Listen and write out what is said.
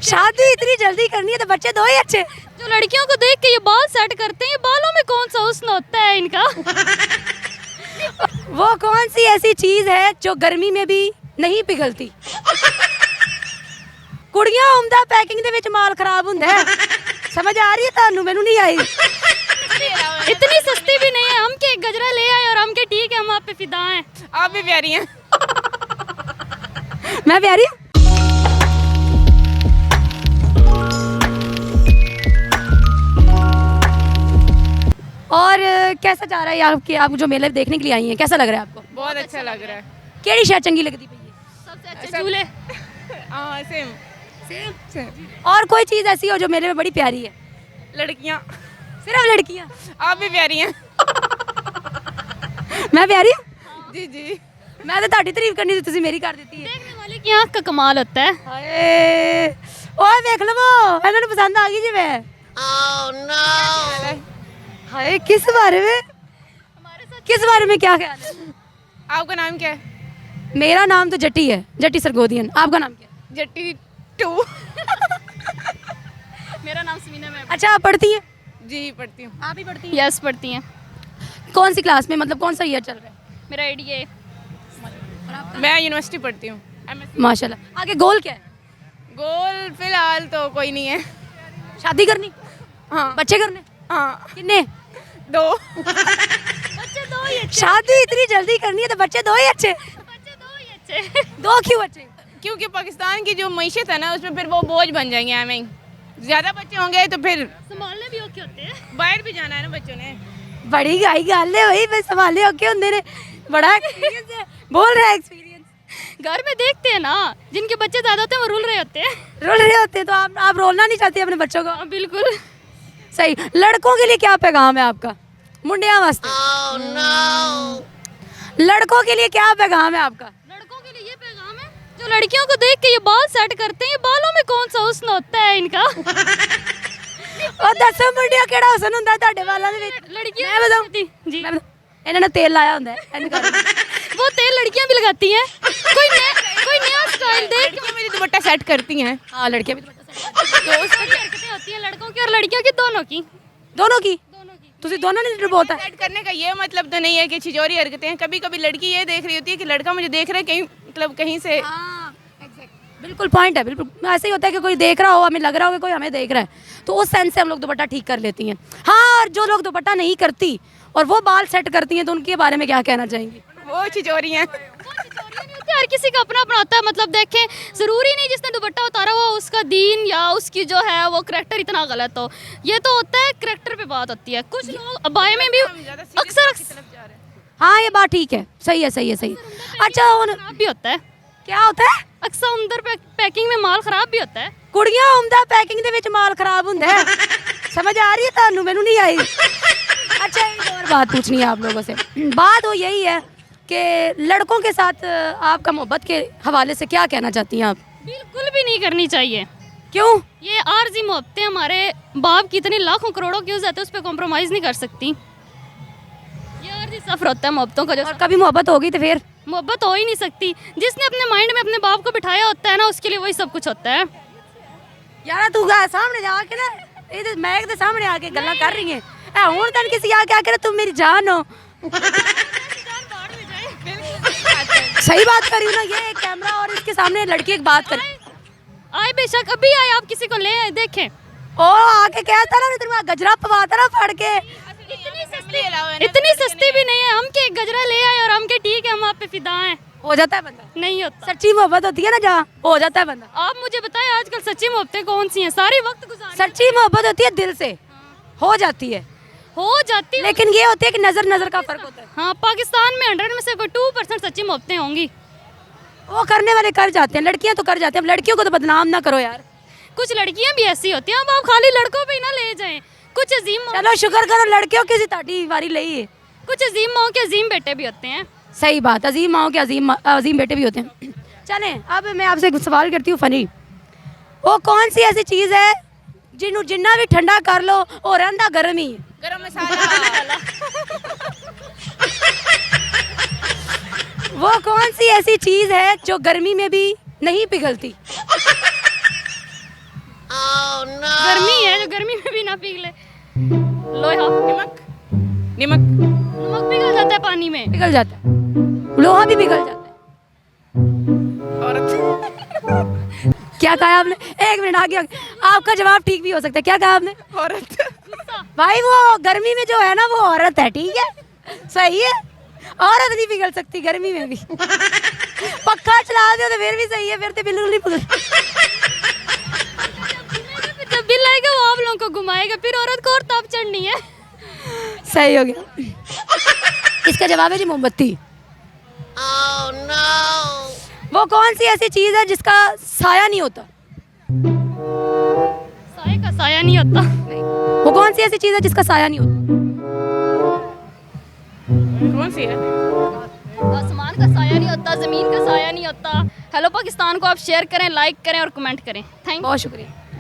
शादी इतनी जल्दी करनी है तो बच्चे दो ही अच्छे। जो लड़कियों को देख के ये बाल सेट करते हैं, ये बालों में कौन सा हुस्न होता है इनका? वो कौन सी ऐसी चीज है जो गर्मी में भी नहीं पिघलती? कुड़ियां उम्दा पैकिंग ਦੇ ਵਿੱਚ माल खराब ਹੁੰਦਾ है। समझ आ रही है ਤੁਹਾਨੂੰ? ਮੈਨੂੰ नहीं आई। इतनी सस्ती भी नहीं है। हम के गजरा ले आए और हम के ठीक है, हम आप पे फिदा हैं। आप भी प्यारी हैं। मैं प्यारी हूँ। और कैसा जा रहा है आपके, आप जो मेले देखने के लिए आई हैं, कैसा लग रहा है आपको? बहुत अच्छा लग रहा है। केड़ी शायद चंगी लगती पई है? सबसे अच्छे झूले। हाँ सेम सेम। और कोई चीज़ ऐसी हो जो मेले में बड़ी प्यारी है? लड़कियाँ। सिर्फ लड़कियाँ? आप भी प्यारी हैं। मैं प्यारी हूँ? जी जी। मैं तो ਤੁਹਾਡੀ तारीफ करनी थी, तुसी मेरी कर देती है। देखने वाले की आँख का कमाल होता है। हाय ओए देख लवो, ਇਹਨਾਂ ਨੂੰ पसंद आ गई जी मैं। हाय किस बारे में? हमारे साथ किस बारे में क्या ख्याल है? आपका नाम क्या है? मेरा नाम तो जट्टी है, जट्टी सरगोदियन। आपका नाम क्या है? जट्टी 2। मेरा नाम समीना मैम। अच्छा आप पढ़ती हैं? जी पढ़ती हूँ। आप ही पढ़ती हैं? यस पढ़ती हैं। कौन सी क्लास में, मतलब कौन सा ईयर चल रहा है? मेरा आईडीए। मैं यूनिवर्सिटी पढ़ती हूँ। MSc। माशाल्लाह। आगे गोल क्या है? गोल फिलहाल तो कोई नहीं है। शादी करनी? हाँ बच्चे करने? हाँ कितने? 2। बच्चे दो ही अच्छे। शादी इतनी जल्दी करनी है तो बच्चे दो ही अच्छे। बच्चे दो ही अच्छे। दो क्यों अच्छे? क्योंकि पाकिस्तान की जो मीशत है ना, उसमें फिर वो बोझ बन जाएंगे हमें। ज़्यादा बच्चे होंगे तो फिर संभालने भी ओके होते हैं। बाहर भी जाना है ना बच्चों ने। बड़ी गाई गल है भाई, मैं संभाले ओके होंगे ने। बड़ा एक्सपीरियंस है, बोल रहा है एक्सपीरियंस। घर में देखते हैं ना, जिनके बच्चे ज्यादा होते हैं वो रुल रहे होते हैं। रोल रहे होते हैं तो आप रोलना नहीं चाहते अपने बच्चों को? हाँ, बिल्कुल। सही। लड़कों के लिए क्या पैगाम है आपका? मुंडिया वास्ते लड़कों के लिए क्या पैगाम है आपका? लड़कों के लिए ये पैगाम है, जो लड़कियों को देख के ये बाल सेट करते हैं, ये बालों में कौन सा हुस्न होता है इनका? और दसो मुंडिया केड़ा हुसन हुंदा ਤੁਹਾਡੇ ਵਾਲਾਂ ਦੇ ਵਿੱਚ? लड़कियां मैं बताऊं? जी। मैं बताऊं? ਇਹਨਾਂ ਨੇ ਤੇਲ ਲਾਇਆ ਹੁੰਦਾ ਹੈ ਇਹਨੂੰ ਕਰ। वो तेल लड़कियां भी लगाती हैं। कोई नया स्टाइल देख। लड़कियाँ मेरी दुपट्टा सेट करती हैं। हाँ लड़कियां भी दुपट्टा सेट दो हरकतें होती हैं लड़कों की और लड़कियों की, दोनों की। दोनों की? दोनों की। ਤੁਸੀਂ ਦੋਨਾਂ ਨੇ ਡਬੋਤਾ? सेट करने का ये मतलब तो नहीं है कि छिजोरी हरकतें हैं। कभी कभी लड़की ये देख रही होती है कि लड़का मुझे देख रहा है, कहीं मतलब कहीं से। बिल्कुल पॉइंट है, बिल्कुल ऐसे ही होता है कि कोई देख रहा हो, हमें लग रहा हो कि कोई हमें देख रहा है, तो उस सेंस से हम लोग दुपट्टा ठीक कर लेती हैं। हाँ, और जो लोग दुपट्टा नहीं करती और वो बाल सेट करती हैं तो उनके बारे में क्या कहना चाहेंगी? वो छिजोरी हैं। हर किसी का अपना अपना होता है। मतलब देखें, ज़रूरी नहीं जिसने दुपट्टा उतारा हुआ उसका दीन या उसकी जो है वो करैक्टर इतना गलत हो। ये तो होता है करैक्टर पे बात होती है। कुछ लोग अबाए में भी अक्सर हाँ ये बात ठीक है, सही है सही है सही है। अच्छा खराब भी होता है। क्या होता है? अक्सर उमदर पैकिंग में माल खराब भी होता है। कुड़ियां उम्दा पैकिंग ਦੇ ਵਿੱਚ माल खराब ਹੁੰਦਾ है। समझ आ रही है ਤੁਹਾਨੂੰ? ਮੈਨੂੰ नहीं आई। अच्छा एक और बात पूछनी है आप लोगों से। बात वो यही है कि लड़कों के साथ आपका मोहब्बत के हवाले से क्या कहना चाहती हैं आप? बिल्कुल भी नहीं करनी चाहिए। क्यों? ये आर्जी मोहब्बतें हमारे बाप की इतनी लाखों करोड़ों की हो जाते हैं, उस पर कॉम्प्रोमाइज़ नहीं कर सकती। ये आर्जी सफ़र होता है मोहब्बतों का। जो और कभी मोहब्बत होगी तो फिर मोहब्बत हो ही नहीं सकती। जिसने अपने माइंड में अपने बाप को बिठाया होता है ना, उसके लिए वही सब कुछ होता है। यार तू सामने जाके ना ये मैक के सामने आके गल्ला कर रही है। हूं तन किसी आके आके तुम मेरी जान हो। सही बात कर रही हूँ ना? ये एक कैमरा और इसके सामने लड़की एक बात कर। आए बेशक, अभी आए, आप किसी को ले आए देखें। ओ आके कहता ना तेरे गजरा पवाता ना फड़ के। इतनी सस्ती भी नहीं है। हम के गजरा ले आए और हम के ठीक है, हम आप पे फिदा हैं। हो जाता है बंदा? नहीं होता। सच्ची मोहब्बत होती है ना जहाँ, हो जाता है बंदा। आप मुझे बताएं आजकल सच्ची मोहब्बतें कौन सी हैं? सारी वक्त गुजारने सच्ची मोहब्बत होती है दिल से, हो जाती है। हो जाती है। लेकिन ये होती है कि नजर नजर का फर्क होता है। हाँ, पाकिस्तान में 100 में से कोई 2% सच्ची मोहब्बतें होंगी। वो करने वाले कर जाते हैं, लड़कियां तो कर जाती हैं। अब लड़कियों को तो बदनाम ना करो यार। कुछ लड़कियां भी ऐसी होती हैं। अब आप खाली लड़कों पे ही ना ले जाएं। कुछ अजीम चलो शुक्र करो लड़कियों की ताटी वारी लई है। कुछ अजीम माओ के अजीम बेटे भी होते हैं। सही बात, अजीम माओ के अजीम बेटे भी होते हैं। चलें अब मैं आपसे एक सवाल करती हूँ फनी। वो कौन सी ऐसी चीज़ है जिन्हों जिन्ना भी ठंडा कर लो और रहंदा गर्म ही? गरम मसाला। वो कौन सी ऐसी चीज़ है जो गर्मी में भी नहीं पिघलती? ना पिघले। लोहा, नमक नमक नमक पिघल जाता है पानी में। पिघल जाता है, लोहा भी पिघल जाता है। औरत क्या कहा आपने? एक मिनट आगे आपका जवाब ठीक भी हो सकता है। क्या कहा आपने? औरत भाई वो गर्मी में जो है ना वो औरत है, ठीक है, सही है। औरत नहीं पिघल सकती गर्मी में भी। पक्का चला दो तो फिर भी सही है, फिर तो बिल्कुल नहीं पिघल। जब बिल आएगा वो आप लोगों को घुमाएगा, फिर औरत को और ताप चढ़नी है। सही हो गया। इसका जवाब है जी मोमबत्ती। वो कौन सी ऐसी चीज है जिसका साया नहीं होता? साए का साया नहीं होता। वो कौन सी ऐसी चीज है जिसका साया नहीं होता? कौन सी है? आसमान का साया नहीं होता, जमीन का साया नहीं होता। हेलो पाकिस्तान को आप शेयर करें, लाइक करें और कमेंट करें। थैंक बहुत शुक्रिया।